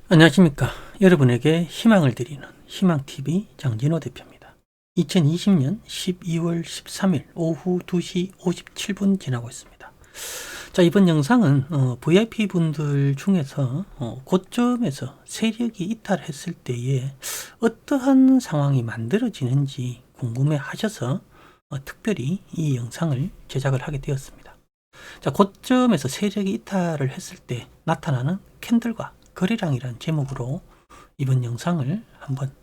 안녕하십니까. 여러분에게 희망을 드리는 희망TV 장진호 대표입니다. 2020년 12월 13일 오후 2시 57분 지나고 있습니다. 자, 이번 영상은 VIP 분들 중에서 고점에서 세력이 이탈했을 때에 어떠한 상황이 만들어지는지 궁금해 하셔서 특별히 이 영상을 제작을 하게 되었습니다. 자, 고점에서 세력이 이탈을 했을 때 나타나는 캔들과 거래량이라는 제목으로 이번 영상을 한번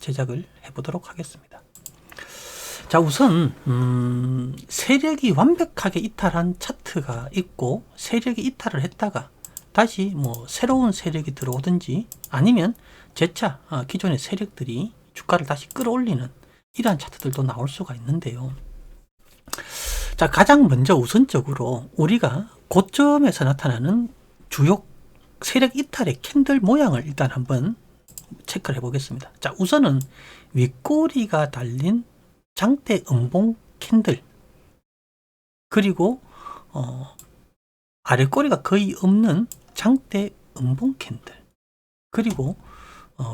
제작을 해보도록 하겠습니다. 자, 우선 세력이 완벽하게 이탈한 차트가 있고, 세력이 이탈을 했다가 다시 새로운 세력이 들어오든지 아니면 재차 기존의 세력들이 주가를 다시 끌어올리는 이러한 차트들도 나올 수가 있는데요. 자, 가장 먼저 우선적으로 우리가 고점에서 나타나는 주요 세력 이탈의 캔들 모양을 일단 한번 체크를 해보겠습니다. 자, 우선은 윗꼬리가 달린 장대 음봉 캔들, 그리고 아랫꼬리가 거의 없는 장대 음봉 캔들, 그리고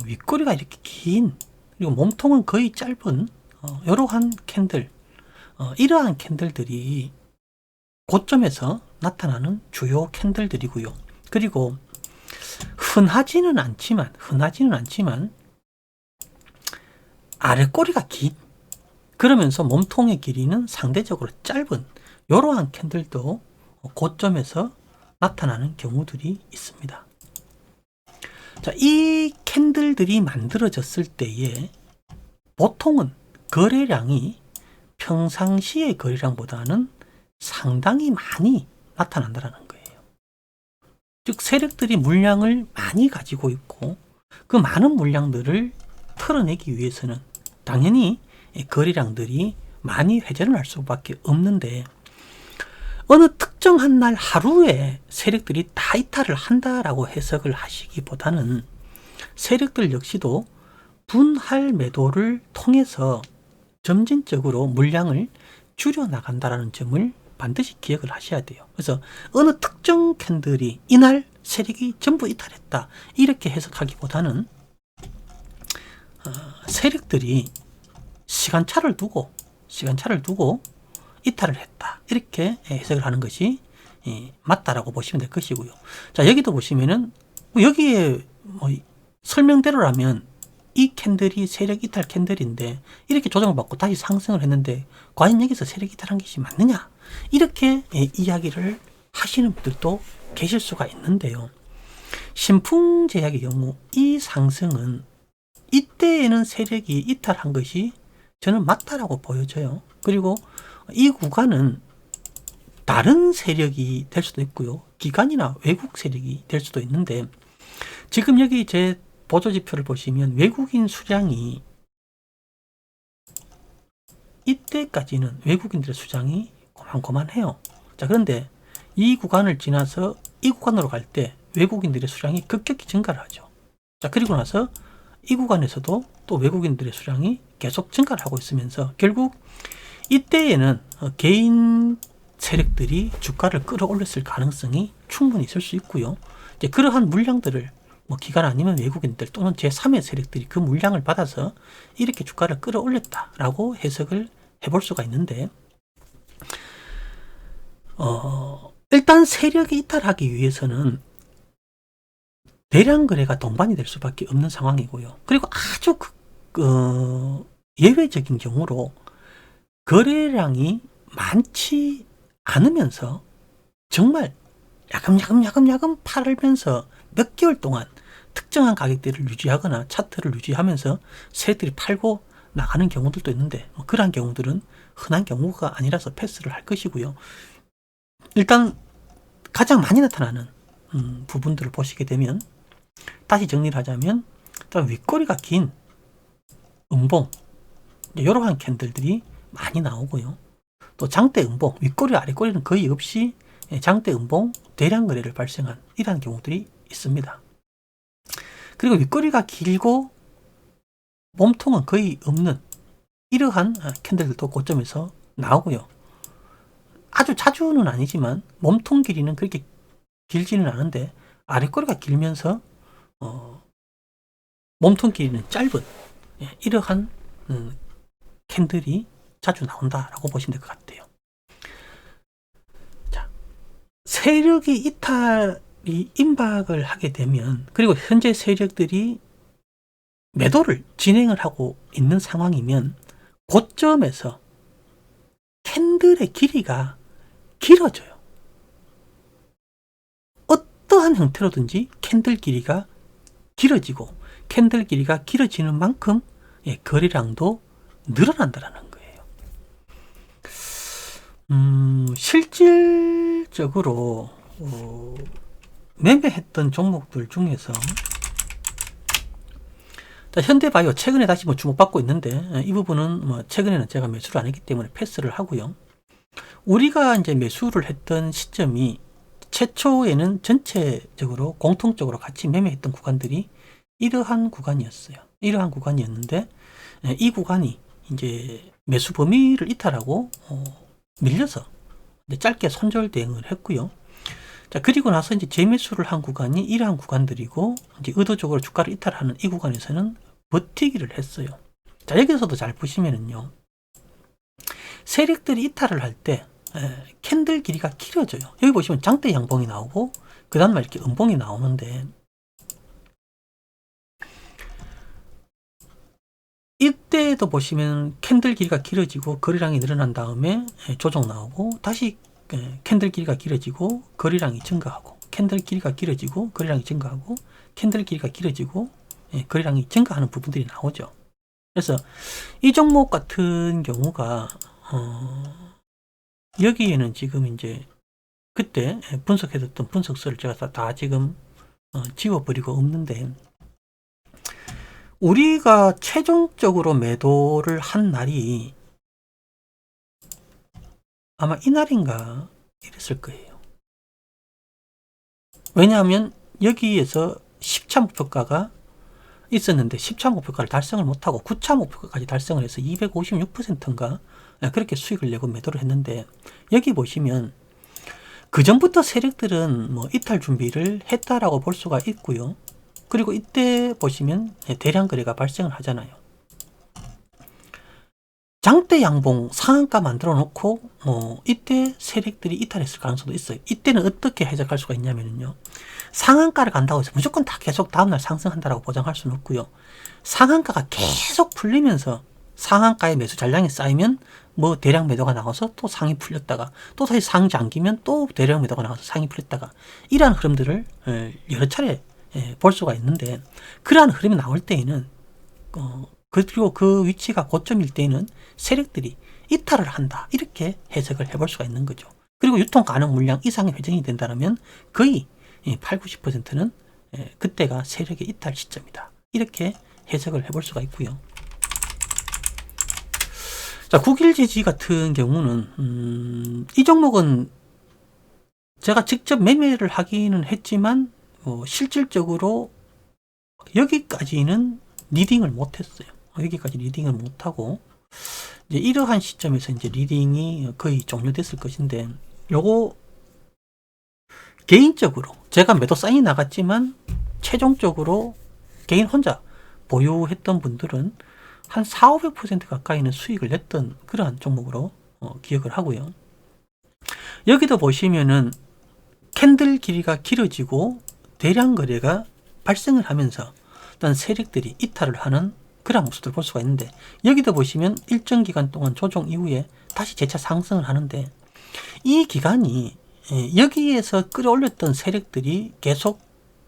윗꼬리가 이렇게 긴, 그리고 몸통은 거의 짧은 이러한 캔들, 이러한 캔들들이 고점에서 나타나는 주요 캔들들이고요. 그리고 흔하지는 않지만 아랫꼬리가 긴, 그러면서 몸통의 길이는 상대적으로 짧은 이러한 캔들도 고점에서 나타나는 경우들이 있습니다. 자, 이 캔들들이 만들어졌을 때에 보통은 거래량이 평상시의 거래량보다는 상당히 많이 나타난다는 거예요. 즉, 세력들이 물량을 많이 가지고 있고, 그 많은 물량들을 털어내기 위해서는 당연히 거래량들이 많이 회전을 할 수밖에 없는데, 어느 특정한 날 하루에 세력들이 다 이탈을 한다라고 해석을 하시기보다는 세력들 역시도 분할 매도를 통해서 점진적으로 물량을 줄여나간다는 점을 반드시 기억을 하셔야 돼요. 그래서 어느 특정 캔들이 이날 세력이 전부 이탈했다 이렇게 해석하기보다는 세력들이 시간차를 두고 이탈을 했다 이렇게 해석을 하는 것이 맞다라고 보시면 될 것이고요. 자, 여기도 보시면은 여기에 설명대로라면 이 캔들이 세력 이탈 캔들인데 이렇게 조정을 받고 다시 상승을 했는데 과연 여기서 세력 이탈한 것이 맞느냐 이렇게 이야기를 하시는 분들도 계실 수가 있는데요. 신풍제약의 경우 이 상승은 이때에는 세력이 이탈한 것이 저는 맞다라고 보여져요. 그리고 이 구간은 다른 세력이 될 수도 있고요, 기관이나 외국 세력이 될 수도 있는데, 지금 여기 제 보조지표를 보시면 외국인 수량이 이때까지는 외국인들의 수량이 고만고만해요. 자, 그런데 이 구간을 지나서 이 구간으로 갈 때 외국인들의 수량이 급격히 증가를 하죠. 자, 그리고 나서 이 구간에서도 또 외국인들의 수량이 계속 증가를 하고 있으면서 결국 이때에는 개인 세력들이 주가를 끌어올렸을 가능성이 충분히 있을 수 있고요. 이제 그러한 물량들을 기관 아니면 외국인들 또는 제3의 세력들이 그 물량을 받아서 이렇게 주가를 끌어올렸다라고 해석을 해볼 수가 있는데, 일단 세력이 이탈하기 위해서는 대량 거래가 동반이 될 수밖에 없는 상황이고요. 그리고 아주 예외적인 경우로 거래량이 많지 않으면서 정말 야금야금 팔면서 몇 개월 동안 특정한 가격대를 유지하거나 차트를 유지하면서 세력들이 팔고 나가는 경우들도 있는데, 그러한 경우들은 흔한 경우가 아니라서 패스를 할 것이고요. 일단 가장 많이 나타나는 부분들을 보시게 되면, 다시 정리를 하자면 일단 윗꼬리가 긴 음봉, 이러한 캔들들이 많이 나오고요. 또 장대 음봉, 윗꼬리 아랫꼬리는 거의 없이 장대 음봉 대량 거래를 발생한 이러한 경우들이 있습니다. 그리고 윗꼬리가 길고 몸통은 거의 없는 이러한 캔들들도 고점에서 나오고요. 아주 자주는 아니지만 몸통 길이는 그렇게 길지는 않은데 아랫꼬리가 길면서 몸통 길이는 짧은 이러한 캔들이 자주 나온다라고 보시면 될 것 같아요. 자, 세력이 이탈이 임박을 하게 되면, 그리고 현재 세력들이 매도를 진행을 하고 있는 상황이면 고점에서 캔들의 길이가 길어져요. 어떠한 형태로든지 캔들 길이가 길어지고, 캔들 길이가 길어지는 만큼 거래량도 늘어난다는 거예요. 실질적으로 매매했던 종목들 중에서 현대바이오 최근에 다시 주목받고 있는데, 이 부분은 최근에는 제가 매수를 안 했기 때문에 패스를 하고요. 우리가 이제 매수를 했던 시점이 최초에는 전체적으로 공통적으로 같이 매매했던 구간들이 이러한 구간이었어요. 이러한 구간이었는데, 이 구간이 이제 매수 범위를 이탈하고 밀려서 짧게 손절 대응을 했고요. 자, 그리고 나서 이제 재매수를 한 구간이 이러한 구간들이고, 이제 의도적으로 주가를 이탈하는 이 구간에서는 버티기를 했어요. 자, 여기서도 잘 보시면은요, 세력들이 이탈을 할 때 캔들 길이가 길어져요. 여기 보시면 장대 양봉이 나오고 그 다음에 이렇게 음봉이 나오는데, 이때도 보시면 캔들 길이가 길어지고 거래량이 늘어난 다음에 조정 나오고, 다시 캔들 길이가 길어지고 거래량이 증가하고, 캔들 길이가 길어지고 거래량이 증가하고, 캔들 길이가 길어지고 거래량이 증가하는 부분들이 나오죠. 그래서 이 종목 같은 경우가 여기에는 지금 이제 그때 분석해뒀던 분석서를 제가 다 지금 지워버리고 없는데, 우리가 최종적으로 매도를 한 날이 아마 이날인가 이랬을 거예요. 왜냐하면 여기에서 10차 목표가가 있었는데 10차 목표가를 달성을 못하고 9차 목표가까지 달성을 해서 256%인가 그렇게 수익을 내고 매도를 했는데, 여기 보시면 그 전부터 세력들은 이탈 준비를 했다라고 볼 수가 있고요. 그리고 이때 보시면 대량 거래가 발생을 하잖아요. 장대 양봉 상한가 만들어 놓고 이때 세력들이 이탈했을 가능성도 있어요. 이때는 어떻게 해석할 수가 있냐면요, 상한가를 간다고 해서 무조건 다 계속 다음날 상승한다라고 보장할 수는 없고요. 상한가가 계속 풀리면서 상한가의 매수 잔량이 쌓이면 대량 매도가 나와서 또 상이 풀렸다가, 또 다시 상 잠기면 또 대량 매도가 나와서 상이 풀렸다가, 이러한 흐름들을 여러 차례 볼 수가 있는데, 그러한 흐름이 나올 때에는 그리고 그 위치가 고점일 때에는 세력들이 이탈을 한다, 이렇게 해석을 해볼 수가 있는 거죠. 그리고 유통 가능 물량 이상의 회전이 된다면 거의 80-90%는 그때가 세력의 이탈 시점이다, 이렇게 해석을 해볼 수가 있고요. 자, 국일제지 같은 경우는 이 종목은 제가 직접 매매를 하기는 했지만 실질적으로 여기까지는 리딩을 못했어요. 여기까지 리딩을 못하고 이제 이러한 시점에서 이제 리딩이 거의 종료됐을 것인데, 요거 개인적으로 제가 매도 사인이 나갔지만 최종적으로 개인 혼자 보유했던 분들은 한 400-500% 가까이는 수익을 냈던 그러한 종목으로 기억을 하고요. 여기도 보시면은 캔들 길이가 길어지고 대량 거래가 발생을 하면서 어떤 세력들이 이탈을 하는 그런 모습을 볼 수가 있는데, 여기도 보시면 일정 기간 동안 조정 이후에 다시 재차 상승을 하는데, 이 기간이 여기에서 끌어올렸던 세력들이 계속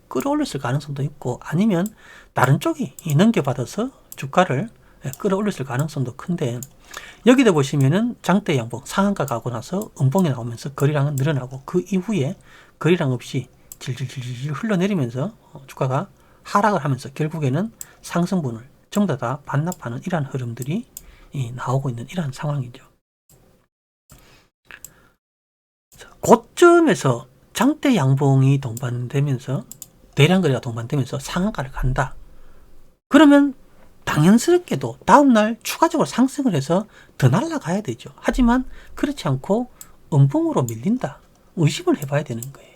끌어올렸을 가능성도 있고, 아니면 다른 쪽이 넘겨받아서 주가를 끌어올렸을 가능성도 큰데, 여기도 보시면은 장대 양봉 상한가 가고 나서 음봉이 나오면서 거래량은 늘어나고, 그 이후에 거래량 없이 질질질질 흘러내리면서 주가가 하락을 하면서 결국에는 상승분을 전부 다 반납하는 이러한 흐름들이 나오고 있는 이러한 상황이죠. 고점에서 장대 양봉이 동반되면서 대량 거래가 동반되면서 상한가를 간다. 그러면 당연스럽게도 다음날 추가적으로 상승을 해서 더 날아가야 되죠. 하지만 그렇지 않고 음봉으로 밀린다, 의심을 해봐야 되는 거예요.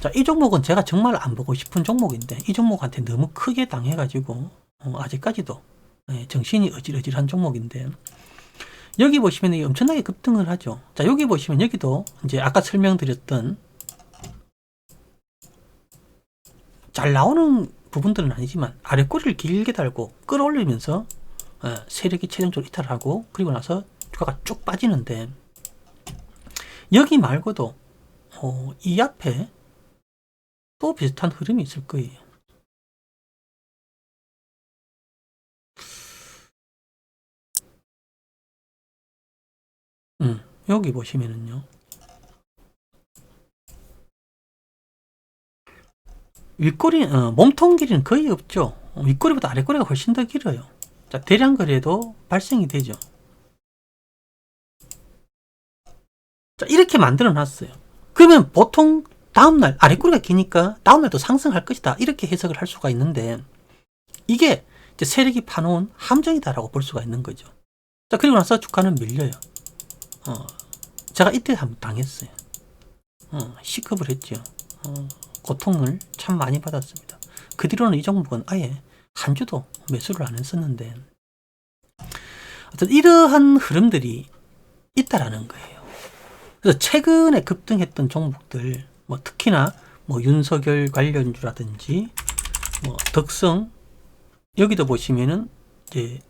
자, 이 종목은 제가 정말 안 보고 싶은 종목인데 이 종목한테 너무 크게 당해가지고 아직까지도 정신이 어질어질한 종목인데, 여기 보시면 엄청나게 급등을 하죠. 자, 여기 보시면 여기도 이제 아까 설명드렸던 잘 나오는 부분들은 아니지만 아래 꼬리를 길게 달고 끌어올리면서 세력이 최종적으로 이탈하고 그리고 나서 주가가 쭉 빠지는데, 여기 말고도 이 앞에 또 비슷한 흐름이 있을 거예요. 여기 보시면은요, 윗꼬리, 몸통 길이는 거의 없죠. 윗꼬리보다 아랫꼬리가 훨씬 더 길어요. 자, 대량 거래도 발생이 되죠. 자, 이렇게 만들어 놨어요. 그러면 보통 다음날 아랫꼬리가 기니까 다음날도 상승할 것이다, 이렇게 해석을 할 수가 있는데, 이게 이제 세력이 파놓은 함정이다라고 볼 수가 있는 거죠. 자, 그리고 나서 주가는 밀려요. 제가 이때 한번 당했어요. 시급을 했죠. 고통을 참 많이 받았습니다. 그 뒤로는 이 종목은 아예 한 주도 매수를 안 했었는데, 어떤 이러한 흐름들이 있다라는 거예요. 그래서 최근에 급등했던 종목들, 뭐 특히나 뭐 윤석열 관련주라든지 뭐 덕성, 여기도 보시면은 이제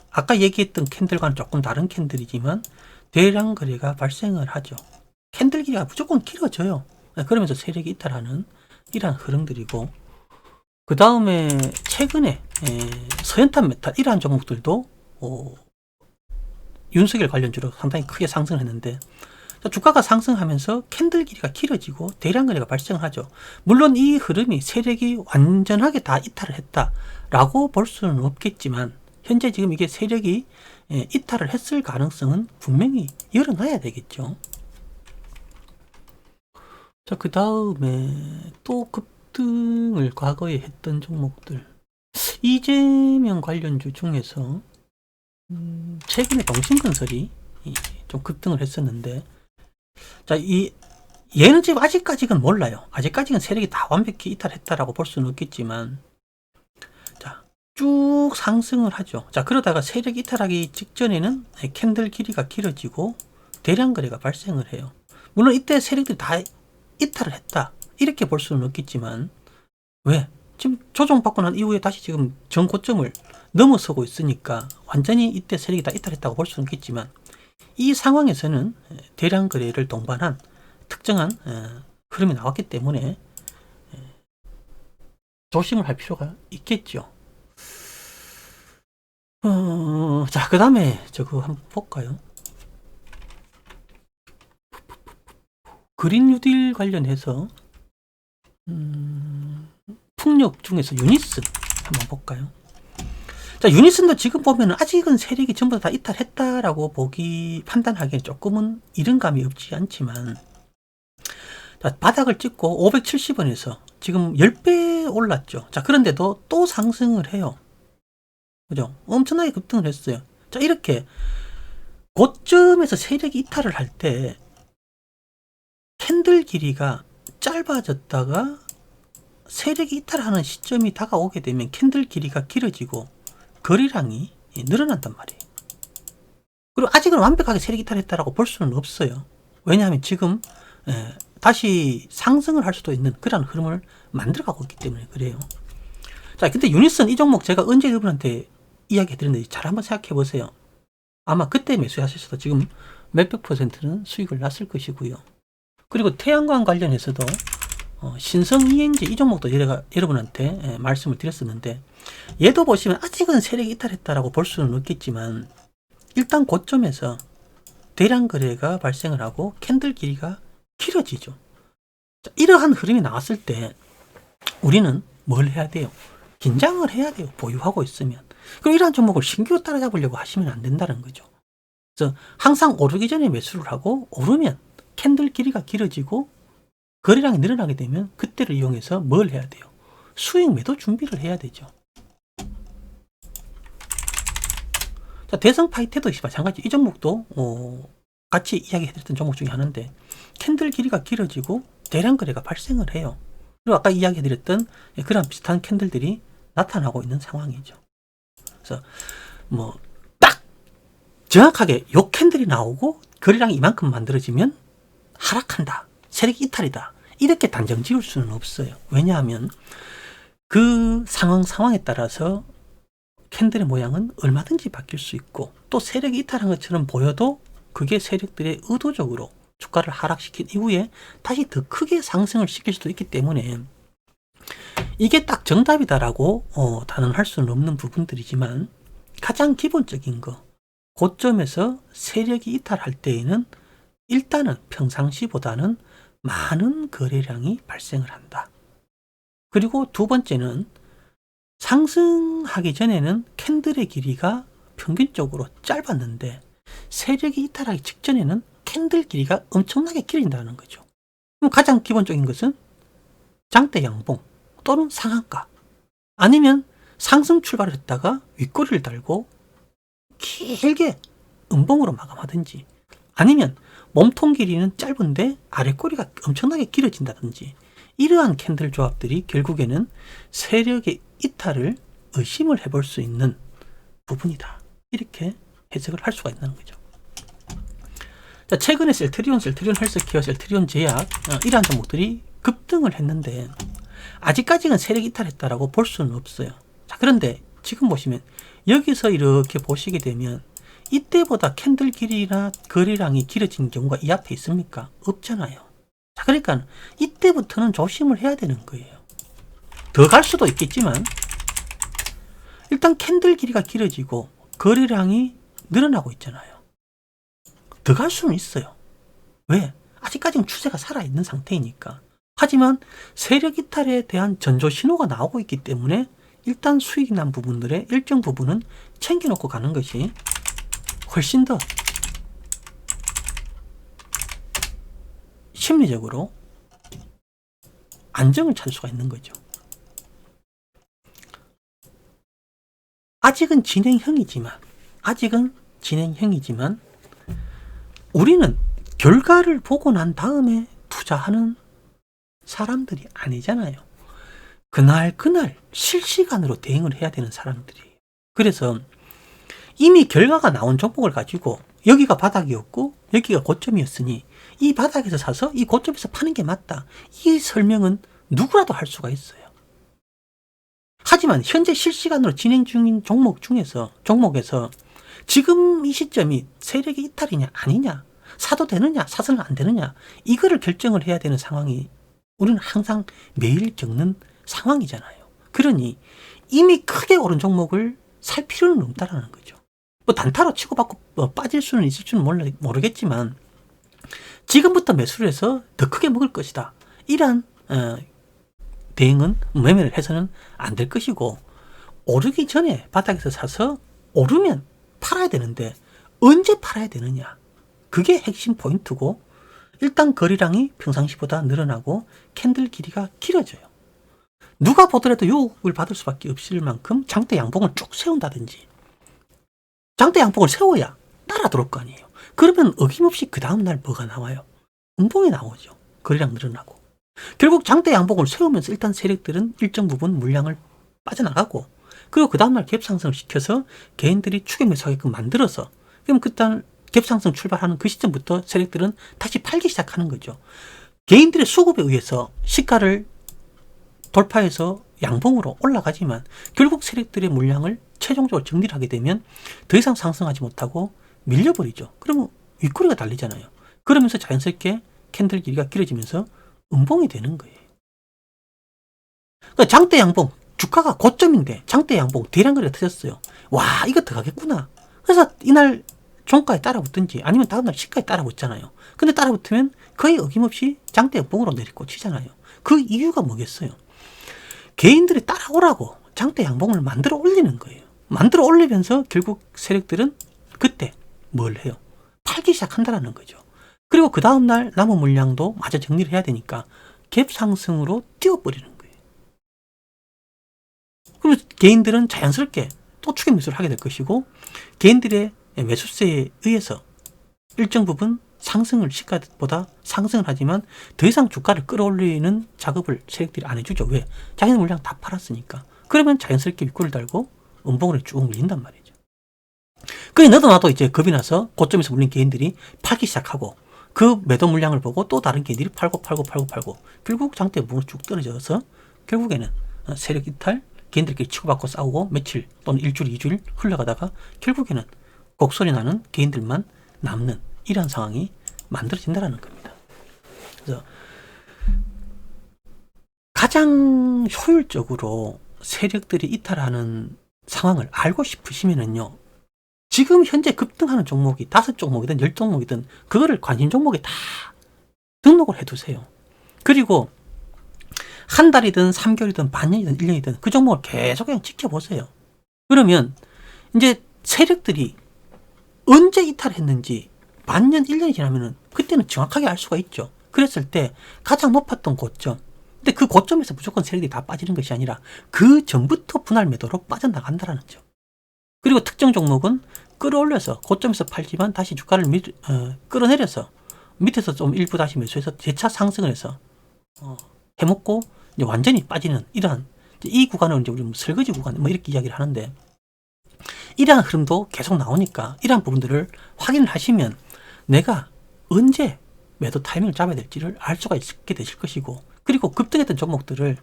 아까 얘기했던 캔들과는 조금 다른 캔들이지만 대량 거래가 발생을 하죠. 캔들 길이가 무조건 길어져요. 그러면서 세력이 이탈하는 이러한 흐름들이고, 그 다음에 최근에 서현탄 메탈 이러한 종목들도 윤석열 관련주로 상당히 크게 상승했는데, 주가가 상승하면서 캔들 길이가 길어지고 대량 거래가 발생하죠. 물론 이 흐름이 세력이 완전하게 다 이탈을 했다라고 볼 수는 없겠지만, 현재 지금 이게 세력이 이탈을 했을 가능성은 분명히 열어놔야 되겠죠. 자, 그 다음에 또 급등을 과거에 했던 종목들, 이재명 관련주 중에서 최근에 동신건설이 좀 급등을 했었는데, 자, 얘는 지금 아직까지는 몰라요. 아직까지는 세력이 다 완벽히 이탈했다라고 볼 수는 없겠지만, 자, 쭉 상승을 하죠. 자, 그러다가 세력이 이탈하기 직전에는 캔들 길이가 길어지고 대량 거래가 발생을 해요. 물론 이때 세력들이 다 이탈을 했다, 이렇게 볼 수는 없겠지만, 왜? 지금 조정받고 난 이후에 다시 지금 전고점을 넘어서고 있으니까 완전히 이때 세력이 다 이탈했다고 볼 수는 있겠지만, 이 상황에서는 대량 거래를 동반한 특정한 흐름이 나왔기 때문에 조심을 할 필요가 있겠죠. 자, 그 다음에 저거 한번 볼까요? 그린 뉴딜 관련해서 풍력 중에서 유니슨 한번 볼까요? 자, 유니슨도 지금 보면 아직은 세력이 전부 다 이탈했다라고 판단하기엔 조금은 이른 감이 없지 않지만, 자, 바닥을 찍고 570원에서 지금 10배 올랐죠. 자, 그런데도 또 상승을 해요. 그죠? 엄청나게 급등을 했어요. 자, 이렇게 고점에서 세력이 이탈을 할 때 캔들 길이가 짧아졌다가 세력이 이탈하는 시점이 다가오게 되면 캔들 길이가 길어지고 거래량이 늘어난단 말이에요. 그리고 아직은 완벽하게 세력이 이탈했다라고 볼 수는 없어요. 왜냐하면 지금 다시 상승을 할 수도 있는 그런 흐름을 만들어가고 있기 때문에 그래요. 자, 근데 유니슨 이 종목 제가 언제 여러분한테 이야기 드렸는지 잘 한번 생각해 보세요. 아마 그때 매수하셨어도 지금 몇백 %는 수익을 났을 것이고요. 그리고 태양광 관련해서도 신성 ENG 이 종목도 여러분한테 말씀을 드렸었는데, 얘도 보시면 아직은 세력이 이탈했다라고 볼 수는 없겠지만, 일단 고점에서 대량 거래가 발생을 하고 캔들 길이가 길어지죠. 자, 이러한 흐름이 나왔을 때 우리는 뭘 해야 돼요? 긴장을 해야 돼요. 보유하고 있으면. 그럼 이러한 종목을 신규로 따라잡으려고 하시면 안 된다는 거죠. 그래서 항상 오르기 전에 매수를 하고, 오르면 캔들 길이가 길어지고 거래량이 늘어나게 되면 그때를 이용해서 뭘 해야 돼요? 수익 매도 준비를 해야 되죠. 자, 대성 파이테도 마찬가지. 이 종목도 같이 이야기해드렸던 종목 중에 하나인데, 캔들 길이가 길어지고 대량 거래가 발생을 해요. 그리고 아까 이야기해드렸던 그런 비슷한 캔들들이 나타나고 있는 상황이죠. 그래서 뭐 딱 정확하게 요 캔들이 나오고 거래량이 이만큼 만들어지면 하락한다, 세력 이탈이다, 이렇게 단정 지을 수는 없어요. 왜냐하면 그 상황에 따라서 캔들의 모양은 얼마든지 바뀔 수 있고, 또 세력이 이탈한 것처럼 보여도 그게 세력들의 의도적으로 주가를 하락시킨 이후에 다시 더 크게 상승을 시킬 수도 있기 때문에 이게 딱 정답이다라고 단언할 수는 없는 부분들이지만, 가장 기본적인 거, 고점에서 세력이 이탈할 때에는 일단은 평상시보다는 많은 거래량이 발생을 한다. 그리고 두 번째는 상승하기 전에는 캔들의 길이가 평균적으로 짧았는데 세력이 이탈하기 직전에는 캔들 길이가 엄청나게 길어진다는 거죠. 그럼 가장 기본적인 것은 장대 양봉 또는 상한가, 아니면 상승 출발을 했다가 윗꼬리를 달고 길게 음봉으로 마감하든지, 아니면 몸통 길이는 짧은데 아랫꼬리가 엄청나게 길어진다든지, 이러한 캔들 조합들이 결국에는 세력의 이탈을 의심을 해볼 수 있는 부분이다, 이렇게 해석을 할 수가 있는 거죠. 자, 최근에 셀트리온 헬스케어, 셀트리온 제약, 이러한 종목들이 급등을 했는데 아직까지는 세력 이탈했다라고 볼 수는 없어요. 자, 그런데 지금 보시면 여기서 이렇게 보시게 되면 이때보다 캔들 길이나 거래량이 길어진 경우가 이 앞에 있습니까? 없잖아요. 자, 그러니까 이때부터는 조심을 해야 되는 거예요. 더 갈 수도 있겠지만 일단 캔들 길이가 길어지고 거래량이 늘어나고 있잖아요. 더 갈 수는 있어요. 왜? 아직까지는 추세가 살아있는 상태이니까. 하지만 세력 이탈에 대한 전조 신호가 나오고 있기 때문에 일단 수익이 난 부분들의 일정 부분은 챙겨놓고 가는 것이 훨씬 더 심리적으로 안정을 찾을 수가 있는 거죠. 아직은 진행형이지만 우리는 결과를 보고 난 다음에 투자하는 사람들이 아니잖아요. 그날 실시간으로 대응을 해야 되는 사람들이에요. 그래서 이미 결과가 나온 종목을 가지고 여기가 바닥이었고 여기가 고점이었으니 이 바닥에서 사서 이 고점에서 파는 게 맞다, 이 설명은 누구라도 할 수가 있어요. 하지만 현재 실시간으로 진행 중인 종목에서 지금 이 시점이 세력의 이탈이냐 아니냐, 사도 되느냐 사서는 안 되느냐, 이거를 결정을 해야 되는 상황이 우리는 항상 매일 겪는 상황이잖아요. 그러니 이미 크게 오른 종목을 살 필요는 없다라는 거죠. 뭐 단타로 치고받고 빠질 수는 있을 줄은 모르겠지만 지금부터 매수를 해서 더 크게 먹을 것이다, 이러한 대응은, 매매를 해서는 안 될 것이고, 오르기 전에 바닥에서 사서 오르면 팔아야 되는데 언제 팔아야 되느냐, 그게 핵심 포인트고, 일단 거래량이 평상시보다 늘어나고 캔들 길이가 길어져요. 누가 보더라도 유혹을 받을 수밖에 없을 만큼 장대 양봉을 쭉 세운다든지, 장대 양봉을 세워야 따라 들어올 거 아니에요. 그러면 어김없이 그 다음날 뭐가 나와요? 음봉이 나오죠. 거래량 늘어나고. 결국 장대 양봉을 세우면서 일단 세력들은 일정 부분 물량을 빠져나가고, 그리고 그 다음날 갭상승을 시켜서 개인들이 추격 매수하게끔 만들어서, 그럼 그때 갭상승 출발하는 그 시점부터 세력들은 다시 팔기 시작하는 거죠. 개인들의 수급에 의해서 시가를 돌파해서 양봉으로 올라가지만 결국 세력들의 물량을 최종적으로 정리를 하게 되면 더 이상 상승하지 못하고 밀려버리죠. 그러면 윗꼬리가 달리잖아요. 그러면서 자연스럽게 캔들 길이가 길어지면서 음봉이 되는 거예요. 그러니까 장대 양봉, 주가가 고점인데 장대 양봉 대량거래가 터졌어요. 와, 이거 들어가겠구나. 그래서 이날 종가에 따라붙든지 아니면 다음날 시가에 따라붙잖아요. 근데 따라붙으면 거의 어김없이 장대 양봉으로 내리꽂히잖아요. 그 이유가 뭐겠어요? 개인들이 따라오라고 장대 양봉을 만들어 올리는 거예요. 만들어 올리면서 결국 세력들은 그때 뭘 해요? 팔기 시작한다는 거죠. 그리고 그 다음날 남은 물량도 마저 정리를 해야 되니까 갭 상승으로 뛰어버리는 거예요. 그리고 개인들은 자연스럽게 또 추격 매수를 하게 될 것이고, 개인들의 매수세에 의해서 일정 부분 상승을 시가보다 상승을 하지만 더 이상 주가를 끌어올리는 작업을 세력들이 안 해주죠. 왜? 자기네 물량 다 팔았으니까. 그러면 자연스럽게 윗골을 달고 음봉으로 쭉 밀린단 말이죠. 그게 너도 나도 이제 겁이 나서 고점에서 물린 개인들이 팔기 시작하고 그 매도 물량을 보고 또 다른 개인들이 팔고 결국 장대 무릎 쭉 떨어져서 결국에는 세력 이탈, 개인들끼리 치고받고 싸우고 며칠 또는 일주일, 이주일 흘러가다가 결국에는 곡소리 나는 개인들만 남는 이런 상황이 만들어진다는 겁니다. 그래서 가장 효율적으로 세력들이 이탈하는 상황을 알고 싶으시면은요, 지금 현재 급등하는 종목이 5종목이든 10종목이든 그거를 관심 종목에 다 등록을 해두세요. 그리고 한 달이든 3개월이든 반년이든 1년이든 그 종목을 계속 그냥 지켜보세요. 그러면 이제 세력들이 언제 이탈했는지 반년, 1년이 지나면은 그때는 정확하게 알 수가 있죠. 그랬을 때 가장 높았던 고점. 근데 그 고점에서 무조건 세력들이 다 빠지는 것이 아니라 그 전부터 분할 매도로 빠져나간다는 점. 그리고 특정 종목은 끌어올려서 고점에서 팔지만 다시 주가를 끌어내려서 밑에서 좀 일부 다시 매수해서 재차 상승을 해서 해먹고 이제 완전히 빠지는 이러한 이 구간을 이제 우리 설거지 구간 뭐 이렇게 이야기를 하는데 이러한 흐름도 계속 나오니까 이러한 부분들을 확인을 하시면 내가 언제 매도 타이밍을 잡아야 될지를 알 수가 있게 되실 것이고 그리고 급등했던 종목들을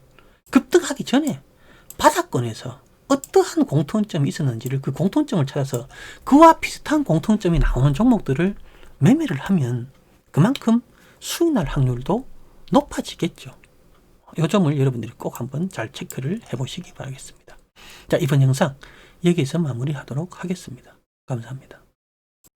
급등하기 전에 바닥권에서 어떠한 공통점이 있었는지를 그 공통점을 찾아서 그와 비슷한 공통점이 나오는 종목들을 매매를 하면 그만큼 수익 날 확률도 높아지겠죠. 이 점을 여러분들이 꼭 한번 잘 체크를 해보시기 바라겠습니다. 자, 이번 영상 여기에서 마무리하도록 하겠습니다. 감사합니다.